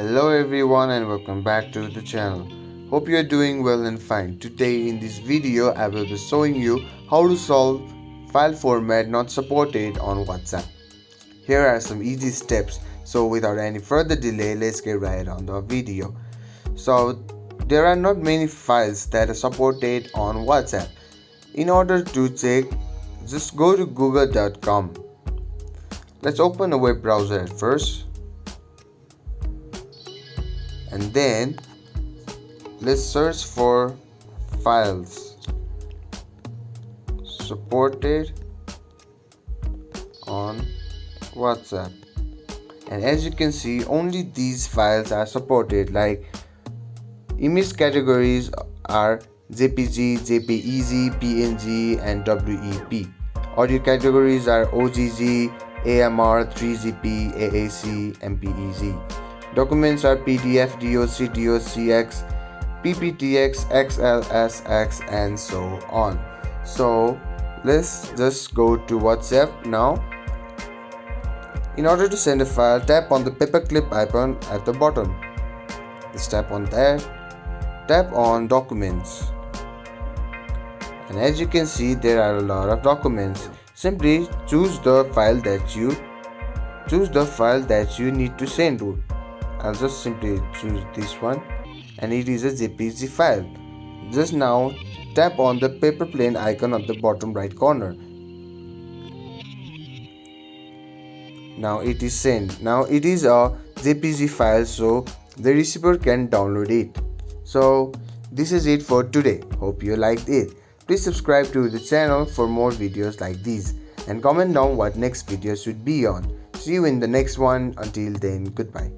Hello everyone and welcome back to the channel. Hope you are doing well and fine. Today in this video I will be showing you how to solve file format not supported on WhatsApp. Here are some easy steps. So without any further delay, let's get right on the video. So there are not many files that are supported on WhatsApp. In order to check, just go to google.com. Let's open a web browser at first. And then let's search for files supported on WhatsApp, and as you can see, only these files are supported. Like image categories are JPG, JPEG, PNG and WEP. Audio categories are OGG, AMR, 3GP, AAC, MPEG. Documents are PDF, DOC, DOCX, PPTX, XLSX and so on. So let's just go to WhatsApp now. In order to send a file, tap on the paperclip icon at the bottom. Let's tap on that. Tap on Documents. And as you can see, there are a lot of documents. Simply choose the file that you need to send to. I'll just simply choose this one, and it is a JPG file. Just now tap on the paper plane icon on the bottom right corner. Now it is sent. Now it is a JPG file, so the receiver can download it. So this is it for today. Hope you liked it. Please subscribe to the channel for more videos like these and comment down what next video should be on. See you in the next one. Until then, goodbye.